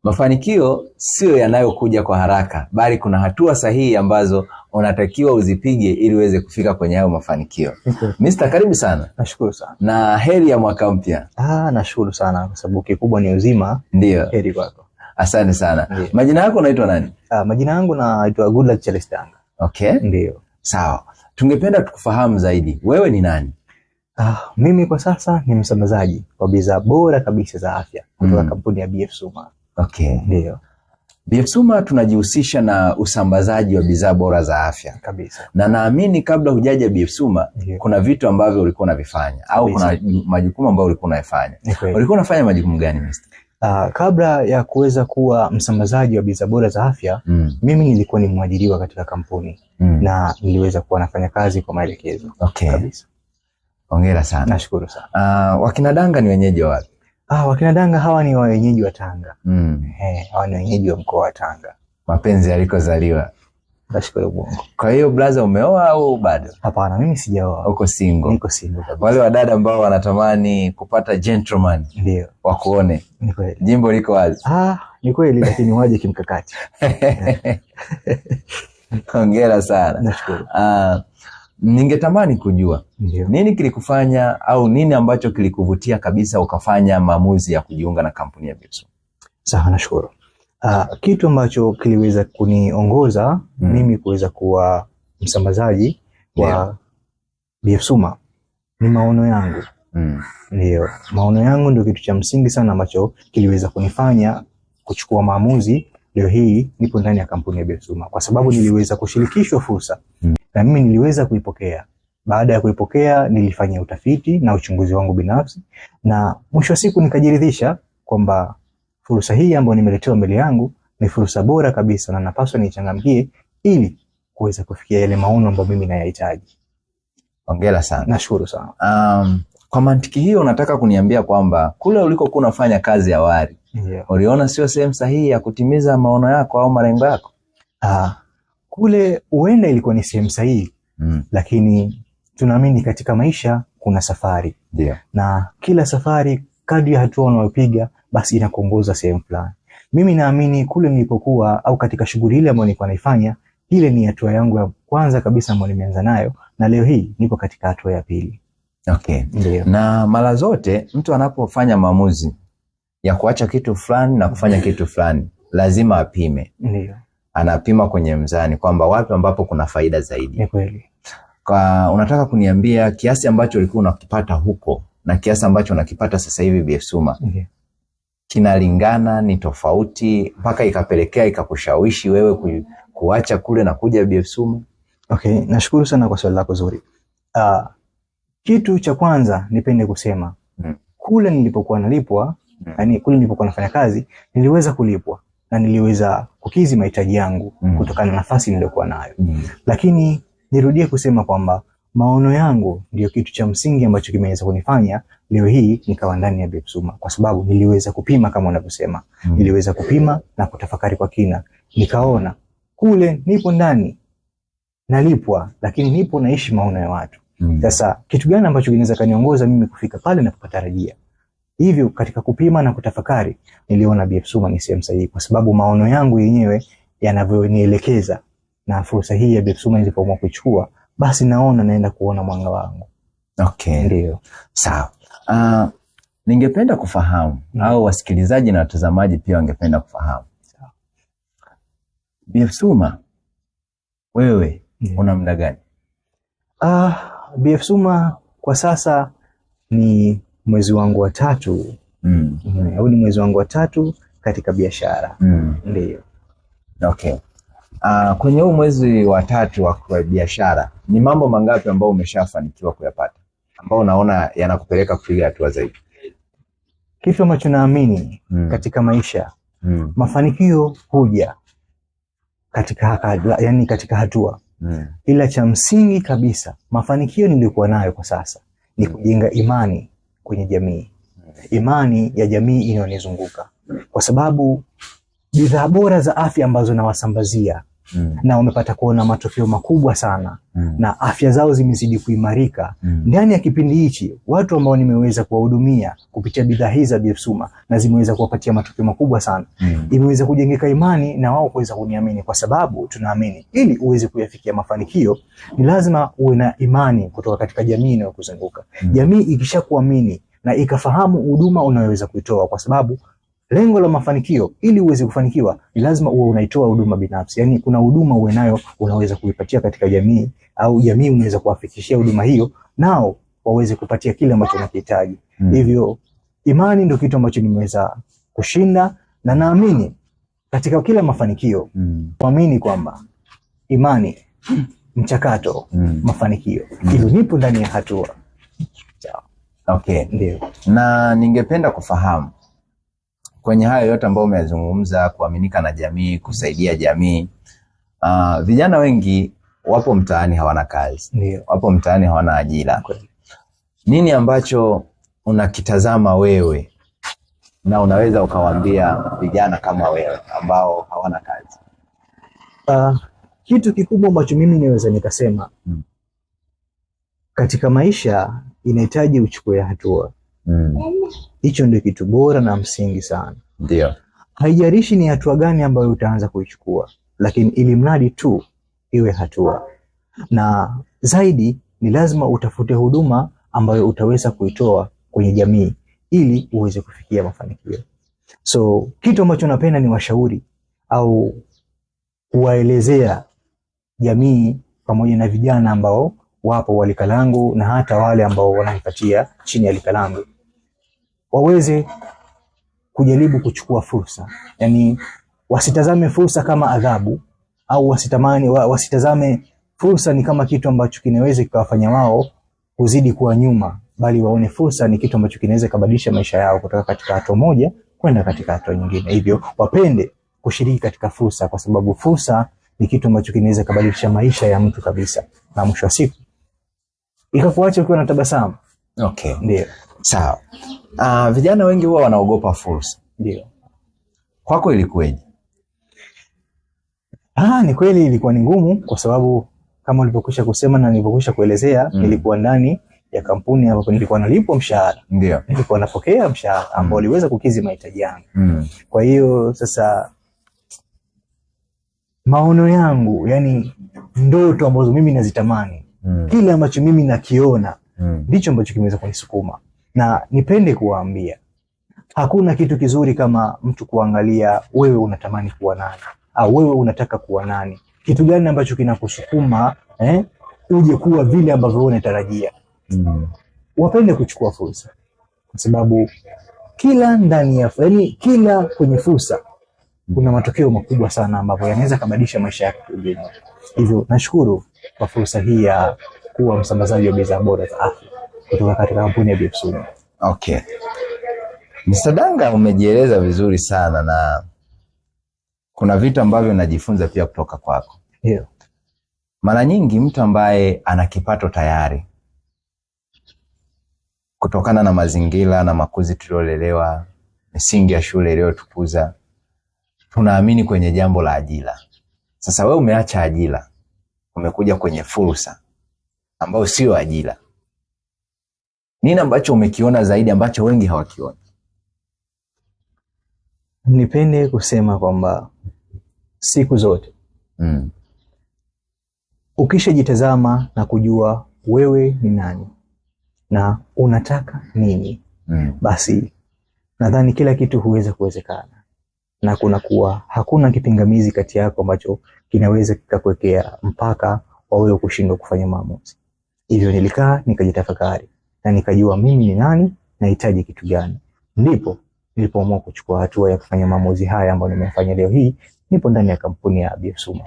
Mafanikio sio yanayokuja kwa haraka, bali kuna hatua sahihi ambazo unatakiwa uzipige ili uweze kufika kwenye hayo mafanikio. Mr. karibu sana. Nashukuru sana. Na heri ya mwaka mpya. Nashukuru sana kwa sababu kikubwa ni uzima. Ndio. Heri kwako. Asante sana. Ndiyo. Majina yako unaitwa nani? Majina yangu naitwa Goodluck Charles Tanga. Okay. Ndio. Sawa. Tungependa tukufahamu zaidi. Wewe ni nani? Mimi kwa sasa ni msambazaji wa bidhaa bora kabisa za afya kutoka kampuni ya BF Suma. Okay. Ndio. BF Suma tunajihusisha na usambazaji wa bidhaa bora za afya. Kabisa. Na naamini kabla hujaja BF Suma, kuna vitu ambavyo ulikuwa unavifanya au kuna majukumu ambayo ulikuwa unayafanya. Ulikuwa unafanya majukumu gani, Mr.? Kabla ya kuweza kuwa msambazaji wa bidhaa bora za afya, mimi nilikuwa ni mwajiriwa katika kampuni na niliweza kuwa nafanya kazi kwa maelekezo. Okay. Kabisa. Hongera sana. Nashukuru sana. Wakina Danga ni wenyeji wapi? Wakina Danga hawa ni wenyeji wa Tanga. Hawa ni wenyeji wa mkoa wa Tanga. Mapenzi yalikozaliwa. Nashukuru Mungu. Kwa hiyo brother, umeoa au bado? Hapana, mimi sijaoa. Uko single? Niko single kabisa. Wale wadada ambao wanatamani kupata gentleman, ndio wakuone. Ni kweli. Jimbo liko wazi. Ni kweli, lakini waje kimkakati. Hongera sana. Nashukuru. Ningetamani kujua nini kilikufanya au nini ambacho kilikuvutia kabisa ukafanya maamuzi ya kujiunga na kampuni ya BF Suma? Sawa, nashukuru. Kitu ambacho kiliweza kuniongoza mimi kuweza kuwa msambazaji wa BF Suma ni maono yangu. Ndio, maono yangu ndio kitu cha msingi sana ambacho kiliweza kunifanya kuchukua maamuzi. Leo hii nipo ndani ya kampuni ya BF Suma kwa sababu niliweza kushirikishwa fursa na mimi niliweza kuipokea. Baada ya kuipokea nilifanya utafiti na uchunguzi wangu binafsi na mwisho wa siku nikajiridhisha kwamba fursa hii ambayo nimeletewa mbele yangu ni fursa bora kabisa na napaswa niichangamkie ili kuweza kufikia yale maono ambayo mimi nayahitaji. Hongera sana. Nashukuru sana. Kwa mantiki hiyo unataka kuniambia kwamba kule ulikokuwa unafanya kazi awali, uliona sio sehemu sahihi ya kutimiza maono yako au malengo yako? Kule huenda ilikuwa ni sehemu sahihi, lakini tunaamini katika maisha kuna safari. Ndio. Na kila safari kadri ya hatua unayopiga basi inakuongoza sehemu fulani. Mimi naamini kule nilipokuwa au katika shughuli ile ambayo nilikuwa naifanya, ile ni hatua yangu ya kwanza kabisa ambayo nimeanza nayo na leo hii nipo katika hatua ya pili. Okay. Ndiyo. Na mara zote mtu anapofanya maamuzi ya kuacha kitu fulani na kufanya kitu fulani lazima apime. Ndiyo. Anapima kwenye mzani kwamba wapi ambapo kuna faida zaidi. Ni kweli. Unataka kuniambia kiasi ambacho ulikuwa unakipata huko na kiasi ambacho unakipata sasa hivi BF Suma kinalingana, ni tofauti mpaka ikapelekea ikakushawishi wewe kuacha kule na kuja BF Suma? Okay, nashukuru sana kwa swali lako zuri. Kitu cha kwanza nipende kusema kule nilipokuwa nalipwa, yani kule nilipokuwa nafanya kazi niliweza kulipwa na niliweza kukizi mahitaji yangu kutokana na nafasi niliyokuwa nayo. Lakini nirudie kusema kwamba maono yangu ndio kitu cha msingi ambacho kimeweza kunifanya leo hii nikawa ndani ya BF Suma kwa sababu niliweza kupima kama unavyosema. Niliweza kupima na kutafakari kwa kina. Nikaona kule nipo ndani nalipwa lakini nipo naishi maono ya watu. Sasa kitu gani ambacho kinaweza kaniongoza mimi kufika pale na kupatarajia? Hivyo katika kupima na kutafakari niliona BF Suma ni sehemu sahihi kwa sababu maono yangu yenyewe yanavyonielekeza na fursa hii ya BF Suma nilipoamua kuichukua basi naona naenda kuona mwanga wangu. Okay. Ndio. Sawa. Ningependa kufahamu au wasikilizaji na watazamaji pia wangependa kufahamu. Sawa. BF Suma wewe una muda gani? BF Suma kwa sasa ni mwezi wangu wa 3. Au ni mwezi wangu wa 3 katika biashara. Ndio. Okay. Kwenye huu mwezi wa 3 wa biashara ni mambo mangapi ambayo umeshafanikiwa kuyapata ambao unaona yanakupeleka kupiga hatua zaidi? Kitu ambacho naamini katika maisha mafanikio huja katika hatua. Ila cha msingi kabisa mafanikio nilikuwa nayo kwa sasa ni kujenga imani kwenye jamii. Imani ya jamii inayonizunguka. Kwa sababu bidhaa bora za afya ambazo nawasambazia na wamepata kuona matokeo makubwa sana na afya zao zimezidi kuimarika. Ndani ya kipindi hichi watu ambao nimeweza kuwahudumia kupitia bidhaa hizi za BF Suma na zimeweza kuwapatia matokeo makubwa sana, imeweza kujengeka imani na wao kuweza kuniamini, kwa sababu tunaamini ili uweze kuyafikia mafanikio ni lazima uwe na imani kutoka katika jamii inayokuzunguka. Jamii ikishakuamini na ikafahamu huduma unayoweza kuitoa, kwa sababu lengo la mafanikio ili uweze kufanikiwa ni lazima uwe unaitoa huduma binafsi. Yani kuna huduma uwe nayo unaweza kuipatia katika jamii, au jamii unaweza kuwafikishia huduma hiyo nao waweze kupatia kile ambacho unakihitaji. Hivyo imani ndio kitu ambacho nimeweza kushinda, na naamini katika kila mafanikio kuamini kwamba imani mchakato mafanikio. Hivyo nipo ndani ya hatua. Okay. Ndio. Na ningependa kufahamu kwenye hayo yote ambayo umezungumza, kuaminika na jamii, kusaidia jamii, vijana wengi wapo mtaani hawana kazi. Ndio. Wapo mtaani hawana ajira. Okay. Nini ambacho unakitazama wewe na unaweza ukawaambia vijana kama wewe ambao hawana kazi? Kitu kikubwa ambacho mimi naweza nikasema katika maisha inahitaji uchukue hatua. Hicho ndio kitu bora na msingi sana. Ndio. Haijalishi ni hatua gani ambayo utaanza kuichukua, lakini ili mradi tu iwe hatua. Na zaidi ni lazima utafute huduma ambayo utaweza kuitoa kwenye jamii ili uweze kufikia mafanikio. So kitu ambacho napenda ni washauri au kuwaelezea jamii pamoja na vijana ambao wapo walika langu na hata wale ambao wananipatia chini ya lika langu, waweze kujaribu kuchukua fursa. Yani wasitazame fursa kama adhabu, au wasitazame fursa ni kama kitu ambacho kinaweza kikawafanya wao kuzidi kuwa nyuma, bali waone fursa ni kitu ambacho kinaweza kubadilisha maisha yao kutoka katika hatua moja kwenda katika hatua nyingine. Hivyo wapende kushiriki katika fursa, kwa sababu fursa ni kitu ambacho kinaweza kubadilisha maisha ya mtu kabisa, na mwisho wa siku ikakuacha ukiwa na tabasamu. Okay. Ndio. Sawa. Vijana wengi huwa wanaogopa fursa. Ndio. Kwako ilikuwaje? Ni kweli ilikuwa ni ngumu, kwa sababu kama ulivyokwisha kusema na nilivyokwisha kuelezea, nilikuwa ndani ya kampuni ambapo nilikuwa nalipwa mshahara. Ndio. Nilikuwa napokea mshahara ambao uliweza kukidhi mahitaji yangu. Kwa hiyo sasa maono yangu, yani ndoto ambazo mimi nazitamani, kile ambacho mimi nakiona ndicho ambacho kimeweza kunisukuma. Na nipende kuwaambia, hakuna kitu kizuri kama mtu kuangalia wewe unatamani kuwa nani, au wewe unataka kuwa nani. Kitu gani ambacho kinakusukuma uje kuwa vile ambavyo unatarajia. Wapende kuchukua fursa, kwa sababu kila ndani ya kila kwenye fursa kuna matokeo makubwa sana ambayo yanaweza kubadilisha maisha yako kiujumla. Hivyo nashukuru kwa fursa hii ya kuwa msambazaji wa bidhaa bora za afya kutoka katika kampuni ya BF Suma. Okay. Mr. Danga, umejieleza vizuri sana na kuna vitu ambavyo najifunza pia kutoka kwako. Ndio. Mara nyingi mtu ambaye ana kipato tayari, kutokana na mazingira na makuzi tuliolelewa, misingi ya shule iliyotukuza, tunaamini kwenye jambo la ajira. Sasa wewe umeacha ajira, umekuja kwenye fursa ambayo sio ajira. Nini ambacho umekiona zaidi ambacho wengi hawakiona? Nipende kusema kwamba siku zote ukishajitazama na kujua wewe ni nani na unataka nini, basi nadhani kila kitu huweza kuwezekana, na hakuna kipingamizi kati yako ambacho kinaweza kikakuwekea mpaka wa wewe kushindwa kufanya maamuzi. Hivyo nilikaa nikajitafakari na nikajua mimi ni nani, nahitaji kitu gani. Ndipo nilipoamua kuchukua hatua ya kufanya maamuzi haya ambayo nimefanya leo hii. Nipo ndani ya kampuni ya BF Suma.